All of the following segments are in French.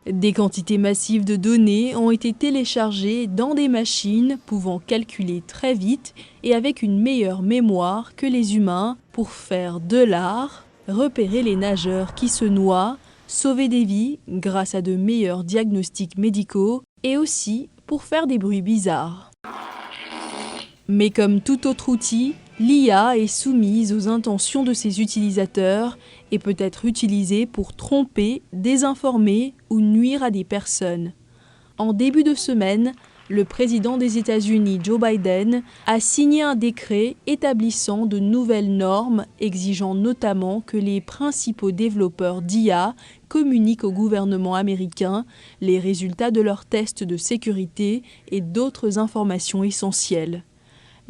Des quantités massives de données ont été téléchargées dans des machines pouvant calculer très vite et avec une meilleure mémoire que les humains pour faire de l'art, repérer les nageurs qui se noient, sauver des vies grâce à de meilleurs diagnostics médicaux et aussi pour faire des bruits bizarres. Mais comme tout autre outil, l'IA est soumise aux intentions de ses utilisateurs et peut être utilisée pour tromper, désinformer ou nuire à des personnes. En début de semaine, le président des États-Unis, Joe Biden, a signé un décret établissant de nouvelles normes exigeant notamment que les principaux développeurs d'IA communiquent au gouvernement américain les résultats de leurs tests de sécurité et d'autres informations essentielles.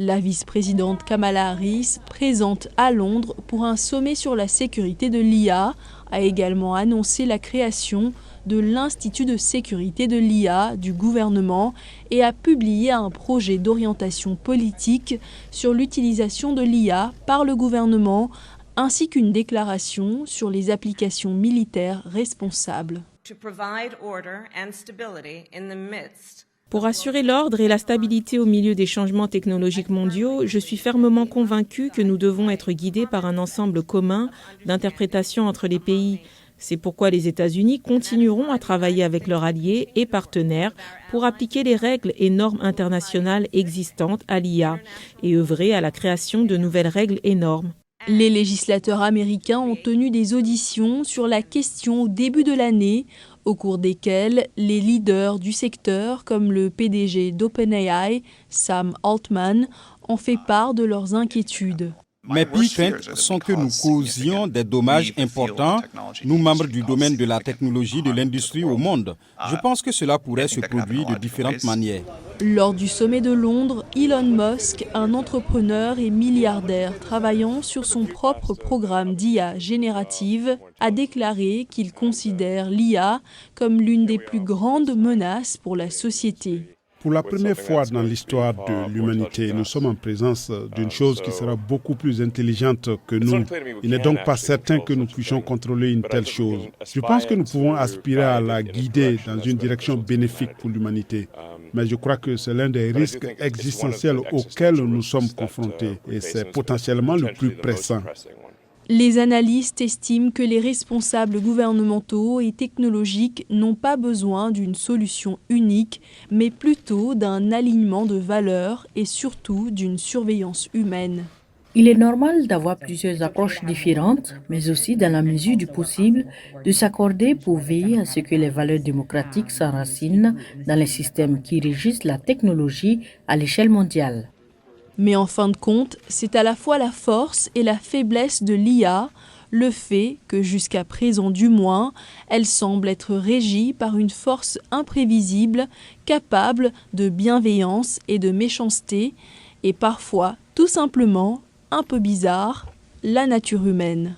La vice-présidente Kamala Harris, présente à Londres pour un sommet sur la sécurité de l'IA, a également annoncé la création de l'Institut de sécurité de l'IA du gouvernement et a publié un projet d'orientation politique sur l'utilisation de l'IA par le gouvernement, ainsi qu'une déclaration sur les applications militaires responsables. Pour assurer l'ordre et la stabilité au milieu des changements technologiques mondiaux, je suis fermement convaincue que nous devons être guidés par un ensemble commun d'interprétations entre les pays. C'est pourquoi les États-Unis continueront à travailler avec leurs alliés et partenaires pour appliquer les règles et normes internationales existantes à l'IA et œuvrer à la création de nouvelles règles et normes. Les législateurs américains ont tenu des auditions sur la question au début de l'année, au cours desquelles les leaders du secteur, comme le PDG d'OpenAI, Sam Altman, ont fait part de leurs inquiétudes. Mes pires craintes sont que nous causions des dommages importants, nous membres du domaine de la technologie de l'industrie au monde. Je pense que cela pourrait se produire de différentes manières. Lors du sommet de Londres, Elon Musk, un entrepreneur et milliardaire travaillant sur son propre programme d'IA générative, a déclaré qu'il considère l'IA comme l'une des plus grandes menaces pour la société. Pour la première fois dans l'histoire de l'humanité, nous sommes en présence d'une chose qui sera beaucoup plus intelligente que nous. Il n'est donc pas certain que nous puissions contrôler une telle chose. Je pense que nous pouvons aspirer à la guider dans une direction bénéfique pour l'humanité. Mais je crois que c'est l'un des risques existentiels auxquels nous sommes confrontés et c'est potentiellement le plus pressant. Les analystes estiment que les responsables gouvernementaux et technologiques n'ont pas besoin d'une solution unique, mais plutôt d'un alignement de valeurs et surtout d'une surveillance humaine. Il est normal d'avoir plusieurs approches différentes, mais aussi, dans la mesure du possible, de s'accorder pour veiller à ce que les valeurs démocratiques s'enracinent dans les systèmes qui régissent la technologie à l'échelle mondiale. Mais en fin de compte, c'est à la fois la force et la faiblesse de l'IA, le fait que jusqu'à présent du moins, elle semble être régie par une force imprévisible, capable de bienveillance et de méchanceté, et parfois, tout simplement, un peu bizarre, la nature humaine.